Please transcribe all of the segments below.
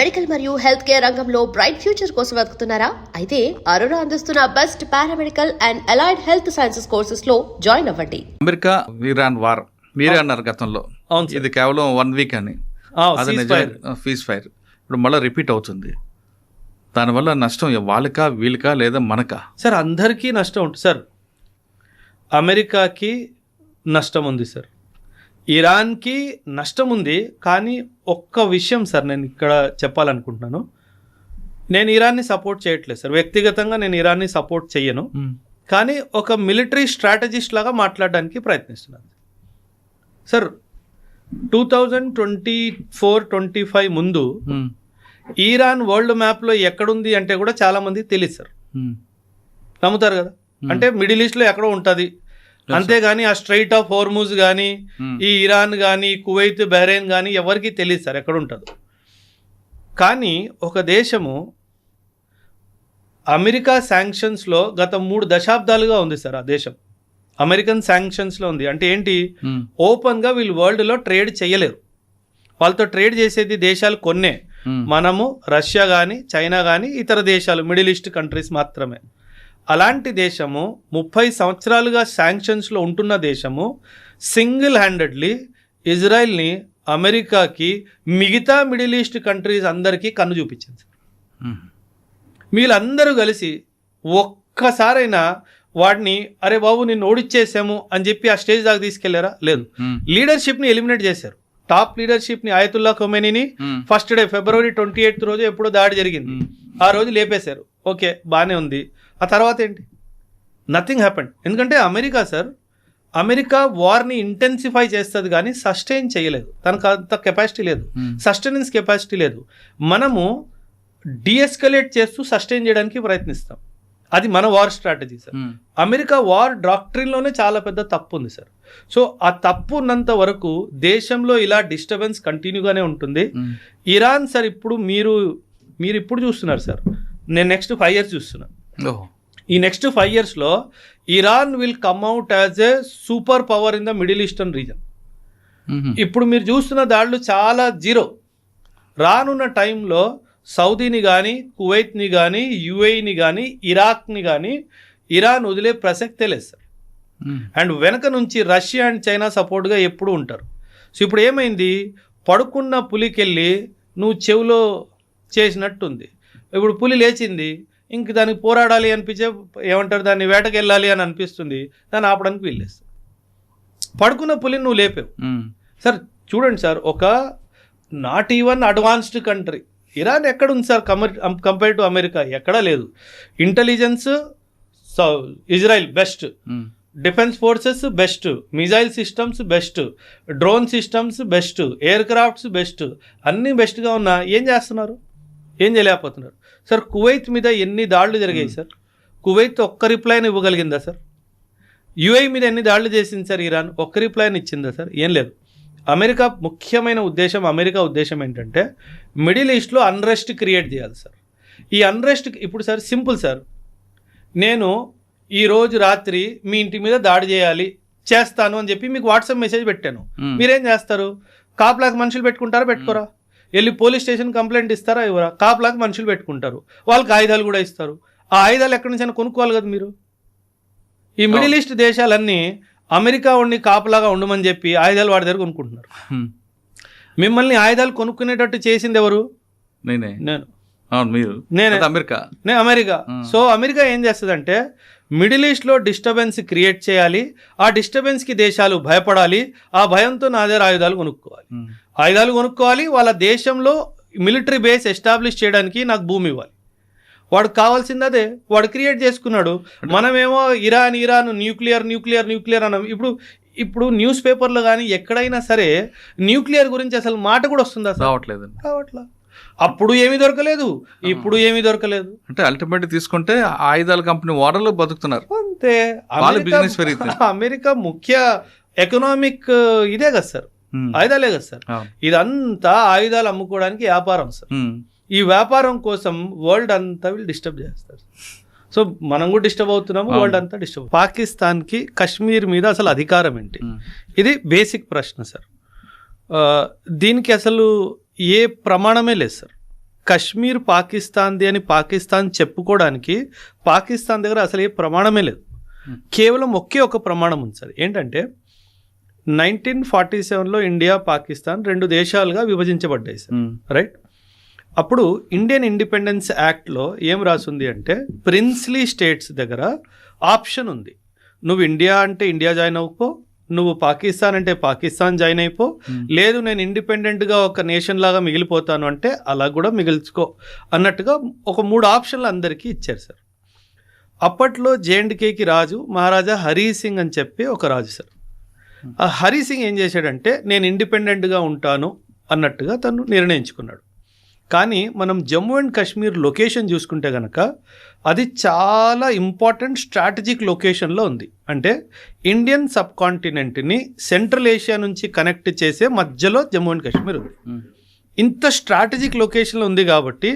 Medical మరియు health care రంగంలో bright future కోసం వెతుకుతున్నారా? అయితే అరోరా అందిస్తున్న best paramedical and allied health sciences courses లో జాయిన్ అవ్వండి. అమెరికా ఇరాన్ వార్ మీరే అన్నారు గతంలో, ఇది కేవలం 1 వీక్ అని. అది ఫీజ్ ఫైర్ ఇప్పుడు మళ్ళీ రిపీట్ అవుతుంది. దానివల్ల నష్టం వాళ్ళకా వీళ్ళకా లేదా మనకా? సార్ అందరికీ నష్టం ఉంటుంది సార్. అమెరికాకి నష్టం ఉంది సార్, ఇరాన్కి నష్టం ఉంది. కానీ ఒక్క విషయం సార్ నేను ఇక్కడ చెప్పాలనుకుంటున్నాను, నేను ఇరాన్ని సపోర్ట్ చేయట్లేదు సార్. వ్యక్తిగతంగా నేను ఇరాన్ని సపోర్ట్ చేయను, కానీ ఒక మిలిటరీ స్ట్రాటజిస్ట్ లాగా మాట్లాడడానికి ప్రయత్నిస్తున్నాను సార్. 2024-25 ముందు ఇరాన్ వరల్డ్ మ్యాప్లో ఎక్కడుంది అంటే కూడా చాలామంది తెలియదు సార్. నమ్ముతారు కదా? అంటే మిడిల్ ఈస్ట్లో ఎక్కడో ఉంటుంది, అంతేగాని ఆ స్ట్రైట్ ఆఫ్ హోర్ముజ్ కానీ ఈ ఇరాన్ కానీ కువైత్ బహ్రెయిన్ కానీ ఎవరికి తెలియదు సార్ ఎక్కడ ఉంటుందో. కానీ ఒక దేశము అమెరికా శాంక్షన్స్లో గత 3 దశాబ్దాలుగా ఉంది సార్. ఆ దేశం అమెరికన్ శాంక్షన్స్లో ఉంది. అంటే ఏంటి, ఓపెన్గా వీళ్ళు వరల్డ్లో ట్రేడ్ చేయలేరు. వాళ్ళతో ట్రేడ్ చేసేది దేశాలు కొన్నే, మనము రష్యా కానీ చైనా కానీ ఇతర దేశాలు మిడిల్ ఈస్ట్ కంట్రీస్ మాత్రమే. అలాంటి దేశము 30 సంవత్సరాలుగా శాంక్షన్స్లో ఉంటున్న దేశము సింగిల్ హ్యాండెడ్లీ ఇజ్రాయెల్ని అమెరికాకి మిగతా మిడిల్ ఈస్ట్ కంట్రీస్ అందరికీ కన్ను చూపించింది. వీళ్ళందరూ కలిసి ఒక్కసారైనా వాడిని అరే బాబు నిన్ను ఓడిచ్చేసాము అని చెప్పి ఆ స్టేజ్ దాకా తీసుకెళ్లారా? లేదు. లీడర్షిప్ని ఎలిమినేట్ చేశారు. టాప్ లీడర్షిప్ని ఆయతుల్లా ఖొమైనీని ఫస్ట్ డే February 28 రోజు ఎప్పుడో దాడి జరిగింది, ఆ రోజు లేపేశారు. ఓకే, బాగానే ఉంది. ఆ తర్వాత ఏంటి? Nothing happened. ఎందుకంటే అమెరికా సార్, అమెరికా వార్ని ఇంటెన్సిఫై చేస్తుంది కానీ సస్టైన్ చేయలేదు. తనకు అంత కెపాసిటీ లేదు, సస్టైనెన్స్ కెపాసిటీ లేదు. మనము డీఎస్కలేట్ చేస్తూ సస్టైన్ చేయడానికి ప్రయత్నిస్తాం. అది మన war strategy sir. America war డాక్ట్రిన్లోనే చాలా పెద్ద తప్పు ఉంది సార్. సో ఆ తప్పు ఉన్నంత వరకు దేశంలో ఇలా డిస్టర్బెన్స్ కంటిన్యూగానే ఉంటుంది. ఇరాన్ సార్ ఇప్పుడు మీరు ఇప్పుడు చూస్తున్నారు సార్, నేను నెక్స్ట్ 5 years చూస్తున్నాను. ఈ నెక్స్ట్ 5 yearsలో Iran will come out as a super power in the middle eastern region. ఇప్పుడు మీరు చూస్తున్న దాడులు చాలా జీరో. రానున్న టైంలో సౌదీని కానీ కువైత్ని కానీ యుఏఈని కానీ ఇరాక్ని కానీ ఇరాన్ వదిలే ప్రసక్తే లేదు సార్. అండ్ వెనక నుంచి రష్యా అండ్ చైనా సపోర్ట్గా ఎప్పుడు ఉంటారు. సో ఇప్పుడు ఏమైంది, పడుకున్న పులికెళ్ళి నువ్వు చెవిలో చేసినట్టుంది. ఇప్పుడు పులి లేచింది, ఇంక దానికి పోరాడాలి అనిపించే ఏమంటారు, దాన్ని వేటకెళ్ళాలి అని అనిపిస్తుంది, దాన్ని ఆపడానికి వీల్లేస్తుంది. పడుకున్న పులిని నువ్వు లేపావు సార్. చూడండి సార్, ఒక not even advanced country Iran ఎక్కడుంది సార్ కంపేర్ టు అమెరికా? ఎక్కడా లేదు. Intelligence Israel best, defence forces best, missile systems best, drone systems best, air crafts best, అన్నీ బెస్ట్గా ఉన్నా ఏం చేస్తున్నారు? ఏం చేయలేకపోతున్నారు సార్. కువైత్ మీద ఎన్ని దాడులు జరిగాయి సార్? కువైత్ ఒక్క రిప్లైని ఇవ్వగలిగిందా సార్? యుఏఈ మీద ఎన్ని దాడులు చేసింది సార్ ఇరాన్? ఒక్క రిప్లైని ఇచ్చిందా సార్? ఏం లేదు. అమెరికా ముఖ్యమైన ఉద్దేశం, అమెరికా ఉద్దేశం ఏంటంటే మిడిల్ ఈస్ట్లో అన్రెస్ట్ క్రియేట్ చేయాలి సార్. ఈ అన్రెస్ట్ ఇప్పుడు సార్ సింపుల్ సార్, నేను ఈరోజు రాత్రి మీ ఇంటి మీద దాడి చేస్తాను అని చెప్పి మీకు వాట్సాప్ మెసేజ్ పెట్టాను. మీరేం చేస్తారు? కాపులాకి మనుషులు పెట్టుకుంటారా? పెట్టుకోరా? వెళ్ళి పోలీస్ స్టేషన్ కంప్లైంట్ ఇస్తారా? ఇవ్వరా? కాపులాకి మనుషులు పెట్టుకుంటారు, వాళ్ళకి ఆయుధాలు కూడా ఇస్తారు. ఆ ఆయుధాలు ఎక్కడి నుంచి అయినా కొనుక్కోవాలి కదా మీరు. ఈ మిడిల్ ఈస్ట్ దేశాలన్నీ అమెరికా ఉండి కాపులాగా ఉండమని చెప్పి ఆయుధాలు వాడి దగ్గర కొనుక్కుంటున్నారు. మిమ్మల్ని ఆయుధాలు కొనుక్కునేటట్టు చేసింది ఎవరు? నేను అమెరికా. సో అమెరికా ఏం చేస్తుందంటే మిడిల్ ఈస్ట్లో డిస్టర్బెన్స్ క్రియేట్ చేయాలి, ఆ డిస్టర్బెన్స్కి దేశాలు భయపడాలి, ఆ భయంతో నా దగ్గర ఆయుధాలు కొనుక్కోవాలి, వాళ్ళ దేశంలో మిలిటరీ బేస్ ఎస్టాబ్లిష్ చేయడానికి నాకు భూమి ఇవ్వాలి. వాడికి కావాల్సింది అదే, వాడు క్రియేట్ చేసుకున్నాడు. మనమేమో ఇరాన్ న్యూక్లియర్ అన్నాం. ఇప్పుడు న్యూస్ పేపర్లో కానీ ఎక్కడైనా సరే న్యూక్లియర్ గురించి అసలు మాట కూడా వస్తుందా? రావట్లా. అప్పుడు ఏమీ దొరకలేదు, ఇప్పుడు ఏమీ దొరకలేదు. అంటే అల్టిమేట్ తీసుకుంటే ఆయుధాల కంపెనీ ఓనర్లు బతుకుతున్నారు అంతే. అమెరికా ముఖ్య ఎకనామిక్ ఇదే కదా సార్, ఆయుధాలే కదా సార్. ఇదంతా ఆయుధాలు అమ్ముకోవడానికి వ్యాపారం సార్. ఈ వ్యాపారం కోసం వరల్డ్ అంతా వీళ్ళు డిస్టర్బ్ చేస్తారు. సో మనం కూడా డిస్టర్బ్ అవుతున్నాము, వరల్డ్ అంతా డిస్టర్బ్. పాకిస్తాన్కి కశ్మీర్ మీద అసలు అధికారం ఏంటి? ఇది బేసిక్ ప్రశ్న సార్. దీనికి అసలు ఏ ప్రమాణమే లేదు సార్. కశ్మీర్ పాకిస్తాన్ది అని పాకిస్తాన్ చెప్పుకోవడానికి పాకిస్తాన్ దగ్గర అసలు ఏ ప్రమాణమే లేదు. కేవలం ఒకే ఒక ప్రమాణం ఉంది సార్. ఏంటంటే 1947లో ఇండియా పాకిస్తాన్ 2 దేశాలుగా విభజించబడ్డాయి సార్, రైట్? అప్పుడు ఇండియన్ ఇండిపెండెన్స్ యాక్ట్లో ఏం రాసింది అంటే ప్రిన్స్లీ స్టేట్స్ దగ్గర ఆప్షన్ ఉంది. నువ్వు ఇండియా అంటే ఇండియా జాయిన్ అవ్వకో, నువ్వు పాకిస్తాన్ అంటే పాకిస్తాన్ జాయిన్ అయిపో, లేదు నేను ఇండిపెండెంట్గా ఒక నేషన్ లాగా మిగిలిపోతాను అంటే అలా కూడా మిగిల్చుకో అన్నట్టుగా ఒక 3 ఆప్షన్లు అందరికీ ఇచ్చారు సార్. అప్పట్లో జేఎండ్కేకి రాజు మహారాజా హరీ సింగ్ అని చెప్పి ఒక రాజు సార్. ఆ హరీ సింగ్ ఏం చేశాడంటే నేను ఇండిపెండెంట్గా ఉంటాను అన్నట్టుగా తను నిర్ణయించుకున్నాడు. కానీ మనం జమ్మూ అండ్ కాశ్మీర్ లొకేషన్ చూసుకుంటే కనుక అది చాలా ఇంపార్టెంట్ స్ట్రాటజిక్ లొకేషన్లో ఉంది. అంటే ఇండియన్ సబ్ కాంటినెంట్ని సెంట్రల్ ఏషియా నుంచి కనెక్ట్ చేసే మధ్యలో జమ్మూ అండ్ కాశ్మీర్ ఉంది. ఇంత స్ట్రాటజిక్ లొకేషన్లో ఉంది కాబట్టి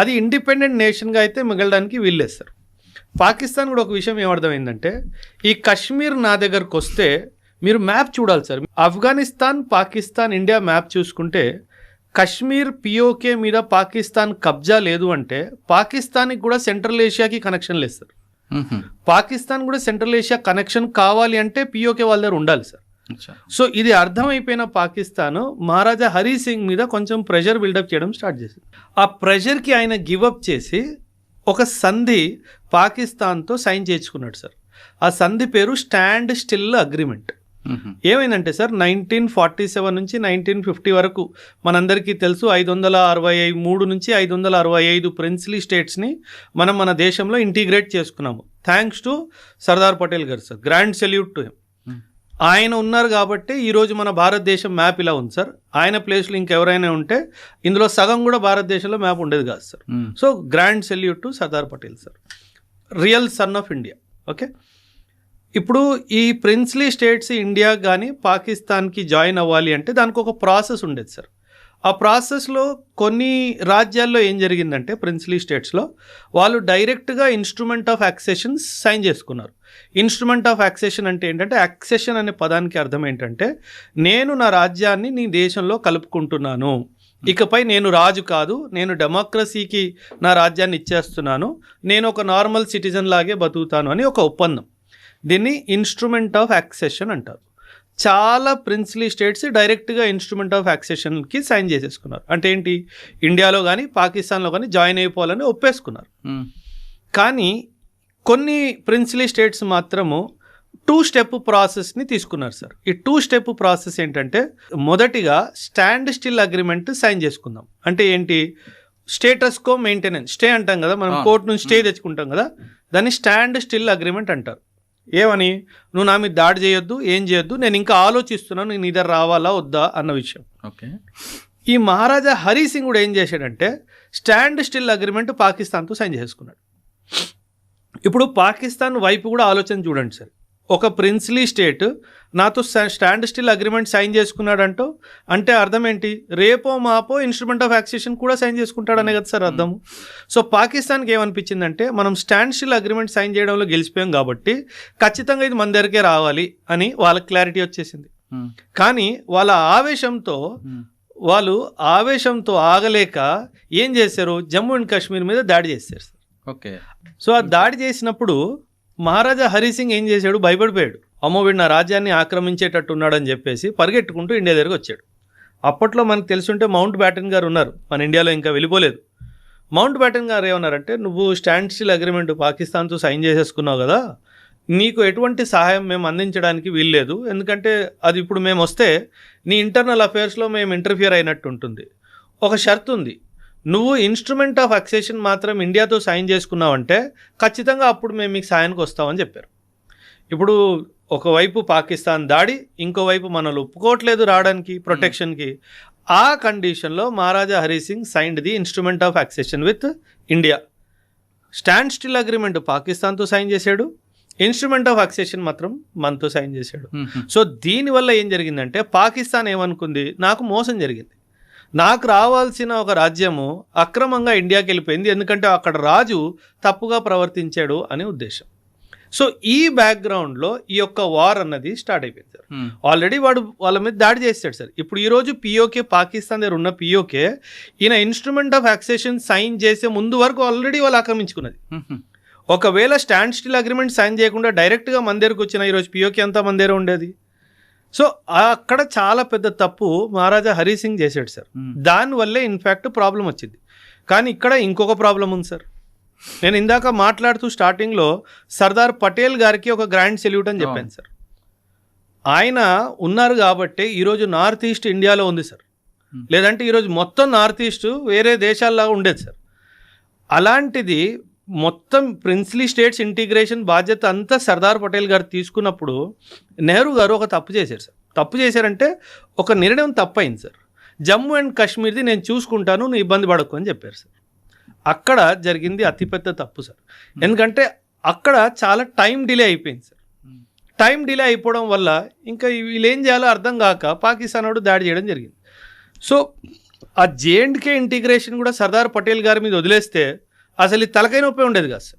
అది ఇండిపెండెంట్ నేషన్గా అయితే మిగలడానికి వీల్లేస్తారు. పాకిస్తాన్ కూడా ఒక విషయం ఏమర్థమైందంటే ఈ కశ్మీర్ నా దగ్గరకు వస్తే మీరు మ్యాప్ చూడాలి sir. Afghanistan, Pakistan, India map చూసుకుంటే కశ్మీర్ పిఓకే మీద పాకిస్తాన్ కబ్జా లేదు అంటే పాకిస్తాన్కి కూడా సెంట్రల్ ఏషియాకి కనెక్షన్ లేదు సార్. పాకిస్తాన్ కూడా సెంట్రల్ ఏషియా కనెక్షన్ కావాలి అంటే పిఓకే వాళ్ళ దగ్గర ఉండాలి సార్. సో ఇది అర్థమైపోయిన పాకిస్తాన్ మహారాజా హరీ సింగ్ మీద కొంచెం ప్రెషర్ బిల్డప్ చేయడం స్టార్ట్ చేసింది. ఆ ప్రెషర్కి ఆయన గివప్ చేసి ఒక సంధి పాకిస్తాన్తో సైన్ చేయించుకున్నాడు సార్. ఆ సంధి పేరు స్టాండ్ స్టిల్ అగ్రిమెంట్. ఏమైందంటే సార్ 1947 నుంచి 1950 వరకు మనందరికీ తెలుసు 563 నుంచి 565 ప్రిన్స్లీ స్టేట్స్ని మనం మన దేశంలో ఇంటిగ్రేట్ చేసుకున్నాము. థ్యాంక్స్ టు సర్దార్ పటేల్ గారు sir, grand salute to him. ఆయన ఉన్నారు కాబట్టి ఈరోజు మన భారతదేశం మ్యాప్ ఇలా ఉంది సార్. ఆయన ప్లేస్లో ఇంకెవరైనా ఉంటే ఇందులో సగం కూడా భారతదేశంలో మ్యాప్ ఉండేది కాదు sir. So grand salute to Sardar Patel sir, real son of India. Okay, ఇప్పుడు ఈ ప్రిన్స్లీ స్టేట్స్ ఇండియా కానీ పాకిస్తాన్కి జాయిన్ అవ్వాలి అంటే దానికి ఒక ప్రాసెస్ ఉండేది సార్. ఆ ప్రాసెస్లో కొన్ని రాజ్యాల్లో ఏం జరిగిందంటే ప్రిన్స్లీ స్టేట్స్లో వాళ్ళు డైరెక్ట్గా ఇన్స్ట్రుమెంట్ ఆఫ్ యాక్సెషన్ సైన్ చేసుకున్నారు. ఇన్స్ట్రుమెంట్ ఆఫ్ యాక్సెషన్ అంటే ఏంటంటే యాక్సెషన్ అనే పదానికి అర్థం ఏంటంటే నేను నా రాజ్యాన్ని నీ దేశంలో కలుపుకుంటున్నాను, ఇకపై నేను రాజు కాదు, నేను డెమోక్రసీకి నా రాజ్యాన్ని ఇచ్చేస్తున్నాను, నేను ఒక నార్మల్ సిటిజన్ లాగే బతుకుతాను అని ఒక ఒప్పందం. దీన్ని ఇన్స్ట్రుమెంట్ ఆఫ్ యాక్సెషన్ అంటారు. చాలా ప్రిన్స్లీ స్టేట్స్ డైరెక్ట్గా ఇన్స్ట్రుమెంట్ ఆఫ్ యాక్సెషన్కి సైన్ చేసేసుకున్నారు. అంటే ఏంటి, ఇండియాలో కానీ పాకిస్తాన్లో కానీ జాయిన్ అయిపోవాలని ఒప్పేసుకున్నారు. కానీ కొన్ని ప్రిన్స్లీ స్టేట్స్ మాత్రము 2 స్టెప్ ప్రాసెస్ని తీసుకున్నారు సార్. ఈ 2 స్టెప్ ప్రాసెస్ ఏంటంటే మొదటిగా స్టాండ్ స్టిల్ అగ్రిమెంట్ సైన్ చేసుకుందాం. అంటే ఏంటి, స్టేటస్ కో మెయింటెనెన్స్, స్టే అంటాం కదా మనం, కోర్టు నుంచి స్టే తెచ్చుకుంటాం కదా, దాన్ని స్టాండ్ స్టిల్ అగ్రిమెంట్ అంటారు. ఏమని, నువ్వు నా మీద దాడి చేయొద్దు, ఏం చేయొద్దు, నేను ఇంకా ఆలోచిస్తున్నాను నేను ఇద్దరు రావాలా వద్దా అన్న విషయం. ఓకే, ఈ మహారాజా హరీ సింగ్ కూడా ఏం చేశాడంటే స్టాండ్ స్టిల్ అగ్రిమెంట్ పాకిస్తాన్తో సైన్ చేసుకున్నాడు. ఇప్పుడు పాకిస్తాన్ వైపు కూడా ఆలోచన చూడండి సార్. ఒక ప్రిన్స్లీ స్టేట్ నాతో స్టాండ్ స్టిల్ అగ్రిమెంట్ సైన్ చేసుకున్నాడంటూ అంటే అర్థం ఏంటి, రేపో మాపో ఇన్స్ట్రుమెంట్ ఆఫ్ యాక్సెషన్ కూడా సైన్ చేసుకుంటాడనే కదా సార్ అర్థము. సో పాకిస్తాన్కి ఏమనిపించిందంటే మనం స్టాండ్ స్టిల్ అగ్రిమెంట్ సైన్ చేయడంలో గెలిచిపోయాం కాబట్టి ఖచ్చితంగా ఇది మన దగ్గరికే రావాలి అని వాళ్ళకి క్లారిటీ వచ్చేసింది. కానీ వాళ్ళ ఆవేశంతో ఆగలేక ఏం చేశారు, జమ్మూ అండ్ కాశ్మీర్ మీద దాడి చేశారు సార్. ఓకే, సో ఆ దాడి చేసినప్పుడు మహారాజా హరీ సింగ్ ఏం చేశాడు, భయపడిపోయాడు. అమ్మో వీడు నా రాజ్యాన్ని ఆక్రమించేటట్టు ఉన్నాడని చెప్పేసి పరిగెట్టుకుంటూ ఇండియా దగ్గరకు వచ్చాడు. అప్పట్లో మనకు తెలుసుంటే మౌంట్ బ్యాటన్ గారు ఉన్నారు, మన ఇండియాలో ఇంకా వెళ్ళిపోలేదు. మౌంట్ బ్యాటన్ గారు ఏమన్నారంటే, నువ్వు స్టాండ్ స్టిల్ అగ్రిమెంట్ పాకిస్తాన్తో సైన్ చేసేసుకున్నావు కదా, నీకు ఎటువంటి సహాయం మేము అందించడానికి వీల్లేదు, ఎందుకంటే అది ఇప్పుడు మేము వస్తే నీ ఇంటర్నల్ అఫైర్స్లో మేము ఇంటర్ఫియర్ అయినట్టు ఉంటుంది. ఒక షరతు ఉంది, నువ్వు ఇన్స్ట్రుమెంట్ ఆఫ్ యాక్సెషన్ మాత్రం ఇండియాతో సైన్ చేసుకున్నావంటే ఖచ్చితంగా అప్పుడు మేము మీకు సాయానికి వస్తామని చెప్పారు. ఇప్పుడు ఒకవైపు పాకిస్తాన్ దాడి, ఇంకోవైపు మనల్ని ఒప్పుకోవట్లేదు రావడానికి ప్రొటెక్షన్కి. ఆ కండిషన్లో Maharaja Hari Singh signed the instrument of accession with India. Stand still agreement పాకిస్తాన్తో సైన్ చేశాడు, ఇన్స్ట్రుమెంట్ ఆఫ్ యాక్సెషన్ మాత్రం మనతో సైన్ చేశాడు. సో దీనివల్ల ఏం జరిగిందంటే పాకిస్తాన్ ఏమనుకుంది, నాకు మోసం జరిగింది, నాకు రావాల్సిన ఒక రాజ్యము అక్రమంగా ఇండియాకి వెళ్ళిపోయింది, ఎందుకంటే అక్కడ రాజు తప్పుగా ప్రవర్తించాడు అనే ఉద్దేశం. సో ఈ బ్యాక్గ్రౌండ్లో ఈ యొక్క వార్ అన్నది స్టార్ట్ అయిపోయింది సార్. ఆల్రెడీ వాడు వాళ్ళ మీద దాడి చేస్తాడు సార్. ఇప్పుడు ఈరోజు పిఓకే, పాకిస్తాన్ దగ్గర ఉన్న పిఓకే ఈయన ఇన్స్ట్రుమెంట్ ఆఫ్ యాక్సేషన్ సైన్ చేసే ముందు వరకు ఆల్రెడీ వాళ్ళు ఆక్రమించుకున్నది. ఒకవేళ స్టాండ్ స్టిల్ అగ్రిమెంట్ సైన్ చేయకుండా డైరెక్ట్గా మన దగ్గరకు వచ్చిన ఈరోజు పిఓకే అంతా మన దగ్గర ఉండేది. సో అక్కడ చాలా పెద్ద తప్పు మహారాజా హరి సింగ్ చేశాడు సార్. దానివల్లే ఇన్ఫ్యాక్ట్ ప్రాబ్లం వచ్చింది. కానీ ఇక్కడ ఇంకొక ప్రాబ్లం ఉంది సార్. నేను ఇందాక మాట్లాడుతూ స్టార్టింగ్లో సర్దార్ పటేల్ గారికి ఒక గ్రాండ్ సెల్యూట్ అని చెప్పాను సార్. ఆయన ఉన్నారు కాబట్టి ఈరోజు నార్త్ ఈస్ట్ ఇండియాలో ఉంది సార్. లేదంటే ఈరోజు మొత్తం నార్త్ ఈస్ట్ వేరే దేశాల్లాగా ఉండేది సార్. అలాంటిది మొత్తం ప్రిన్స్లీ స్టేట్స్ ఇంటిగ్రేషన్ బాధ్యత అంతా సర్దార్ పటేల్ గారు తీసుకున్నప్పుడు నెహ్రూ గారు ఒక తప్పు చేశారు సార్. తప్పు చేశారంటే ఒక నిర్ణయం తప్పైంది సార్. జమ్మూ అండ్ కాశ్మీర్ది నేను చూసుకుంటాను, నువ్వు ఇబ్బంది పడకు అని చెప్పారు సార్. అక్కడ జరిగింది అతిపెద్ద తప్పు సార్. ఎందుకంటే అక్కడ చాలా టైం డిలే అయిపోయింది సార్. టైం డిలే అయిపోవడం వల్ల ఇంకా వీళ్ళు ఏం చేయాలో అర్థం కాక పాకిస్తాన్ వాడు దాడి చేయడం జరిగింది. సో ఆ జేఎండ్కే ఇంటిగ్రేషన్ కూడా సర్దార్ పటేల్ గారి మీద వదిలేస్తే అసలు ఈ తలకాయ నొప్పి ఉండేది కాదు సార్.